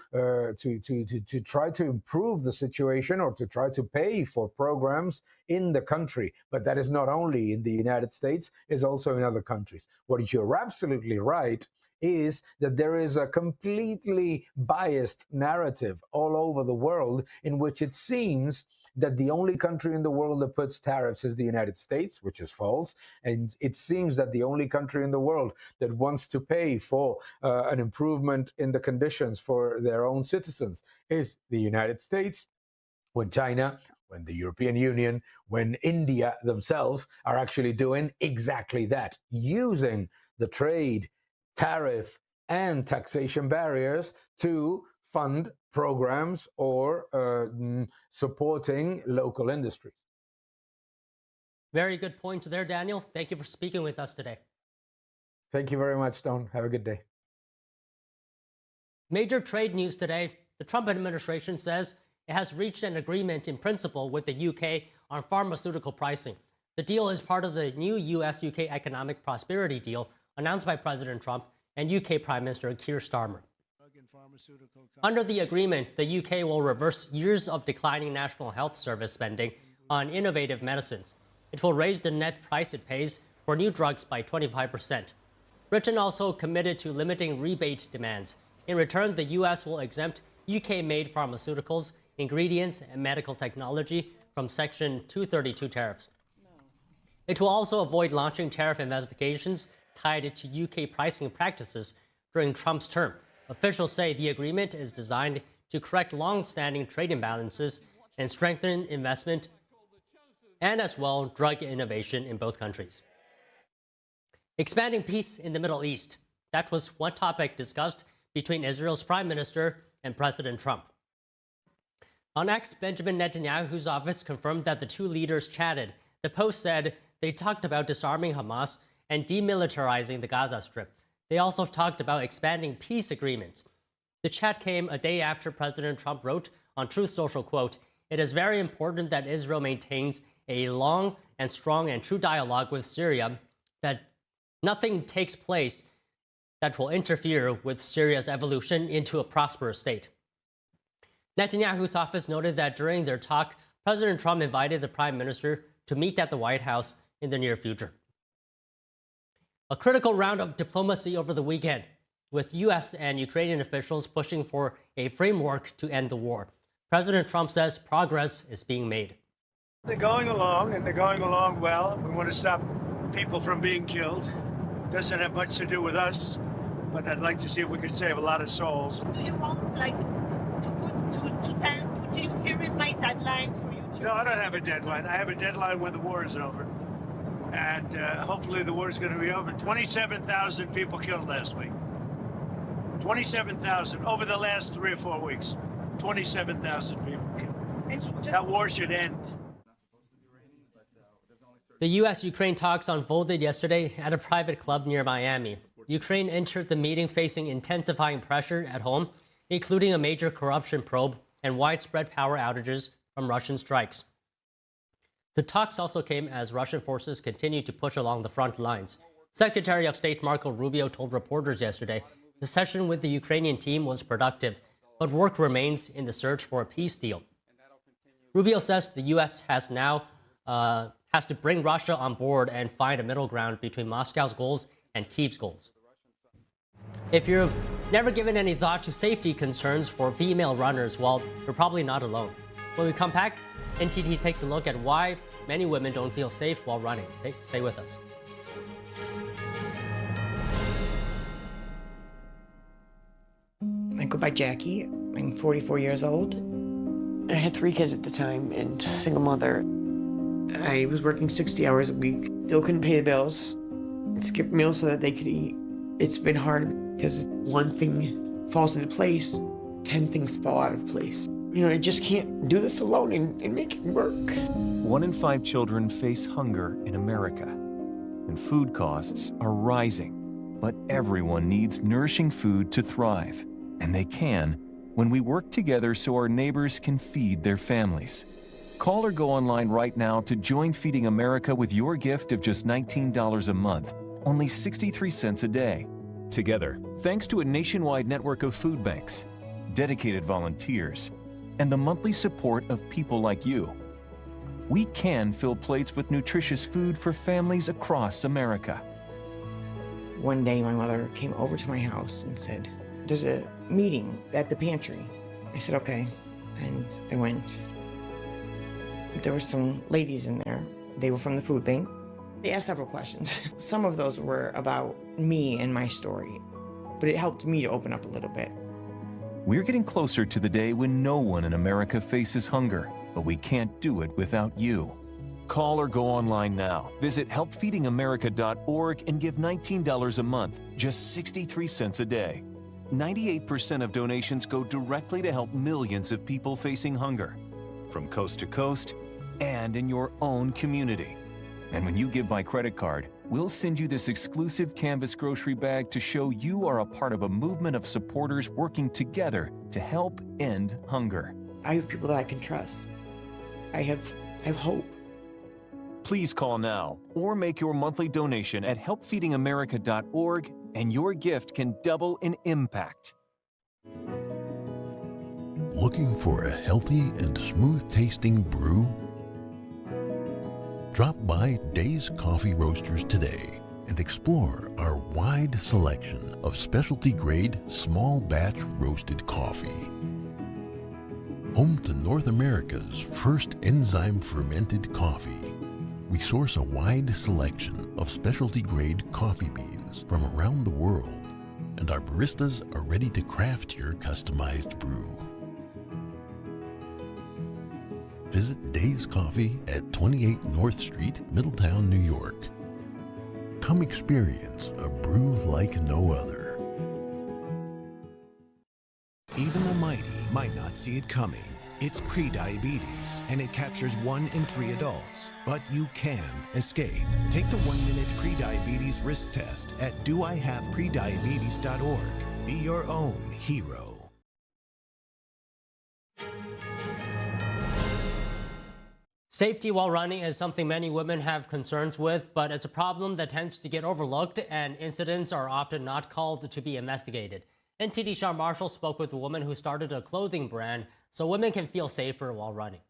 try to improve the situation or to try to pay for programs in the country. But that is not only in the United States; it's also in other countries. What you're absolutely right is that there is a completely biased narrative all over the world in which it seems that the only country in the world that puts tariffs is the United States, which is false. And it seems that the only country in the world that wants to pay for an improvement in the conditions for their own citizens is the United States, when China, when the European Union, when India themselves are actually doing exactly that, using the trade, tariff, and taxation barriers to fund programs or supporting local industries. Very good points there, Daniel. Thank you for speaking with us today. Thank you very much, Don. Have a good day. Major trade news today. The Trump administration says it has reached an agreement in principle with the UK on pharmaceutical pricing. The deal is part of the new US-UK economic prosperity deal announced by President Trump and UK Prime Minister Keir Starmer. Under the agreement, the UK will reverse years of declining National Health Service spending on innovative medicines. It will raise the net price it pays for new drugs by 25%. Britain also committed to limiting rebate demands. In return, the US will exempt UK-made pharmaceuticals, ingredients, and medical technology from Section 232 tariffs. It will also avoid launching tariff investigations tied to UK pricing practices during Trump's term. Officials say the agreement is designed to correct long-standing trade imbalances and strengthen investment and as well drug innovation in both countries. Expanding peace in the Middle East. That was one topic discussed between Israel's Prime Minister and President Trump. On X, Benjamin Netanyahu's office confirmed that the two leaders chatted. The Post said they talked about disarming Hamas and demilitarizing the Gaza Strip. They also talked about expanding peace agreements. The chat came a day after President Trump wrote on Truth Social, quote, "It is very important that Israel maintains a long and strong and true dialogue with Syria, that nothing takes place that will interfere with Syria's evolution into a prosperous state." Netanyahu's office noted that during their talk, President Trump invited the Prime Minister to meet at the White House in the near future. A critical round of diplomacy over the weekend, with U.S. and Ukrainian officials pushing for a framework to end the war. President Trump says progress is being made. They're going along, and they're going along well. We want to stop people from being killed. Doesn't have much to do with us, but I'd like to see if we could save a lot of souls. Do you want, to tell Putin, here is my deadline for you to... No, I don't have a deadline. I have a deadline when the war is over. And hopefully the war is going to be over. 27,000 people killed last week. 27,000 over the last 3 or 4 weeks. 27,000 people killed. That war should end. The U.S.-Ukraine talks unfolded yesterday at a private club near Miami. Ukraine entered the meeting facing intensifying pressure at home, including a major corruption probe and widespread power outages from Russian strikes. The talks also came as Russian forces continue to push along the front lines. Secretary of State Marco Rubio told reporters yesterday the session with the Ukrainian team was productive, but work remains in the search for a peace deal. Rubio says the U.S. has to bring Russia on board and find a middle ground between Moscow's goals and Kyiv's goals. If you've never given any thought to safety concerns for female runners, well, you're probably not alone. When we come back, NTD takes a look at why many women don't feel safe while running. Stay with us. I go by Jackie. I'm 44 years old. I had 3 kids at the time and single mother. I was working 60 hours a week. Still couldn't pay the bills. Skipped meals so that they could eat. It's been hard because one thing falls into place, 10 things fall out of place. You know, I just can't do this alone and make it work. 1 in 5 children face hunger in America, and food costs are rising. But everyone needs nourishing food to thrive, and they can when we work together so our neighbors can feed their families. Call or go online right now to join Feeding America with your gift of just $19 a month, only 63 cents a day. Together, thanks to a nationwide network of food banks, dedicated volunteers, and the monthly support of people like you, we can fill plates with nutritious food for families across America. One day my mother came over to my house and said, "There's a meeting at the pantry." I said, "Okay," and I went. There were some ladies in there. They were from the food bank. They asked several questions. Some of those were about me and my story, but it helped me to open up a little bit. We're getting closer to the day when no one in America faces hunger, but we can't do it without you. Call or go online now. Visit helpfeedingamerica.org and give $19 a month, just 63 cents a day. 98% of donations go directly to help millions of people facing hunger, from coast to coast and in your own community. And when you give by credit card, we'll send you this exclusive canvas grocery bag to show you are a part of a movement of supporters working together to help end hunger. I have people that I can trust. I have hope. Please call now or make your monthly donation at helpfeedingamerica.org, and your gift can double in impact. Looking for a healthy and smooth-tasting brew? Drop by Days Coffee Roasters today and explore our wide selection of specialty-grade, small-batch roasted coffee. Home to North America's first enzyme-fermented coffee, we source a wide selection of specialty-grade coffee beans from around the world, and our baristas are ready to craft your customized brew. Visit Days Coffee at 28 North Street, Middletown, New York. Come experience a brew like no other. Even the mighty might not see it coming. It's prediabetes, and it captures 1 in 3 adults. But you can escape. Take the 1-minute prediabetes risk test at doihaveprediabetes.org. Be your own hero. Safety while running is something many women have concerns with, but it's a problem that tends to get overlooked, and incidents are often not called to be investigated. NTD Sean Marshall spoke with a woman who started a clothing brand so women can feel safer while running.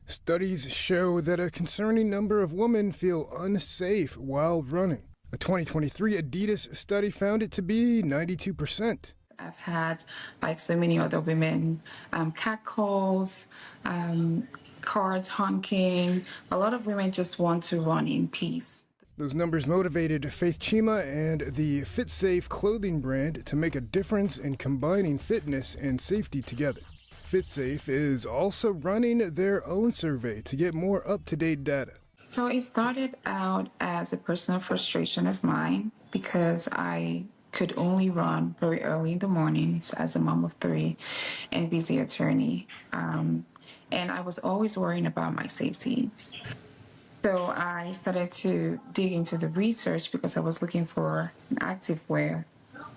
Studies show that a concerning number of women feel unsafe while running. A 2023 Adidas study found it to be 92%. I've had, like so many other women, catcalls, cars honking. A lot of women just want to run in peace. Those numbers motivated Faith Chima and the FitSafe clothing brand to make a difference in combining fitness and safety together. FitSafe is also running their own survey to get more up-to-date data. So it started out as a personal frustration of mine because I could only run very early in the mornings as a mom of 3 and busy attorney. And I was always worrying about my safety. So I started to dig into the research because I was looking for an activewear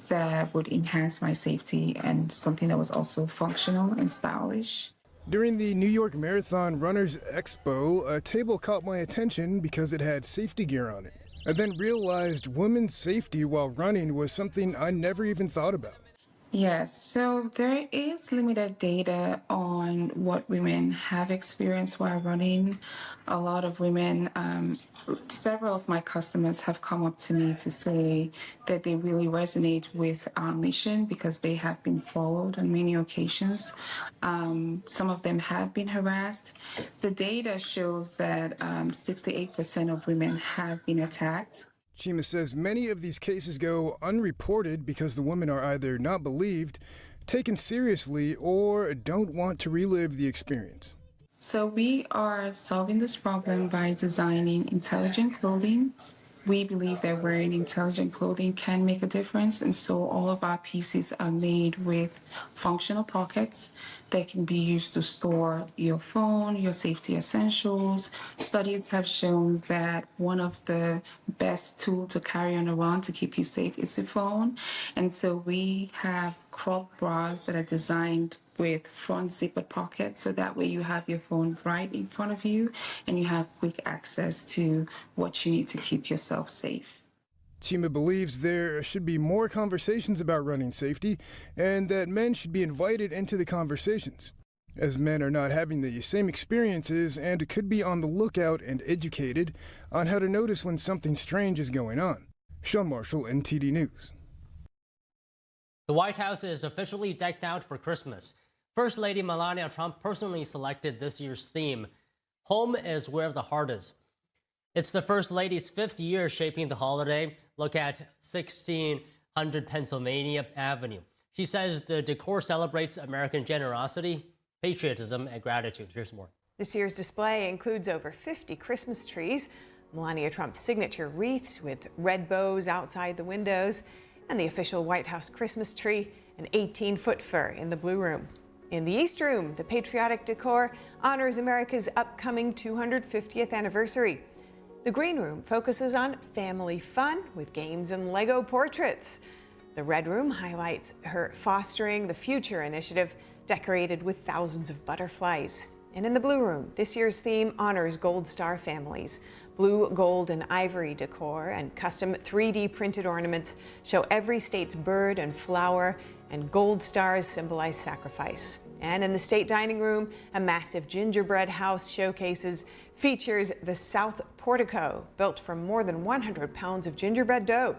that would enhance my safety and something that was also functional and stylish. During the New York Marathon Runners Expo, a table caught my attention because it had safety gear on it. I then realized women's safety while running was something I never even thought about. Yes, so there is limited data on what women have experienced while running. A lot of women, several of my customers have come up to me to say that they really resonate with our mission because they have been followed on many occasions. Some of them have been harassed. The data shows that 68% of women have been attacked. Chima says many of these cases go unreported because the women are either not believed, taken seriously, or don't want to relive the experience. So we are solving this problem by designing intelligent clothing. We believe that wearing intelligent clothing can make a difference, and so all of our pieces are made with functional pockets that can be used to store your phone, your safety essentials. Studies have shown that one of the best tools to carry on around to keep you safe is your phone. And so we have crop bras that are designed with front zippered pockets, so that way you have your phone right in front of you and you have quick access to what you need to keep yourself safe. Chima believes there should be more conversations about running safety and that men should be invited into the conversations, as men are not having the same experiences and could be on the lookout and educated on how to notice when something strange is going on. Sean Marshall, NTD News. The White House is officially decked out for Christmas. First Lady Melania Trump personally selected this year's theme, Home is Where the Heart Is. It's the First Lady's 5th year shaping the holiday. Look at 1600 Pennsylvania Avenue. She says the decor celebrates American generosity, patriotism, and gratitude. Here's more. This year's display includes over 50 Christmas trees, Melania Trump's signature wreaths with red bows outside the windows, and the official White House Christmas tree, an 18-foot fir in the Blue Room. In the East Room, the patriotic decor honors America's upcoming 250th anniversary. The Green Room focuses on family fun with games and Lego portraits. The Red Room highlights her Fostering the Future initiative, decorated with thousands of butterflies. And in the Blue Room, this year's theme honors Gold Star families. Blue, gold, and ivory decor and custom 3D printed ornaments show every state's bird and flower, and gold stars symbolize sacrifice. And in the state dining room, a massive gingerbread house features the South Portico, built from more than 100 pounds of gingerbread dough.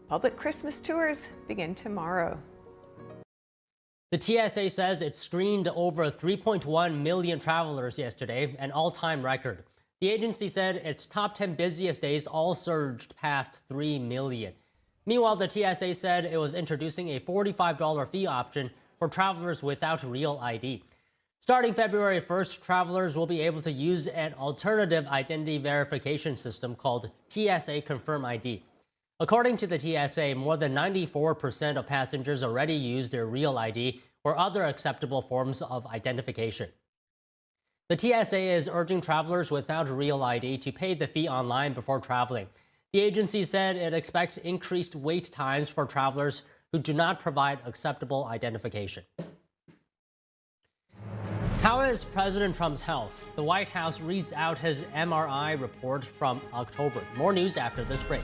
Public Christmas tours begin tomorrow. The TSA says it screened over 3.1 million travelers yesterday, an all-time record. The agency said its top 10 busiest days all surged past 3 million. Meanwhile, the TSA said it was introducing a $45 fee option for travelers without real ID. Starting February 1st, travelers will be able to use an alternative identity verification system called TSA Confirm ID. According to the TSA, more than 94% of passengers already use their real ID or other acceptable forms of identification. The TSA is urging travelers without real ID to pay the fee online before traveling. The agency said it expects increased wait times for travelers who do not provide acceptable identification. How is President Trump's health? The White House reads out his MRI report from October. More news after this break.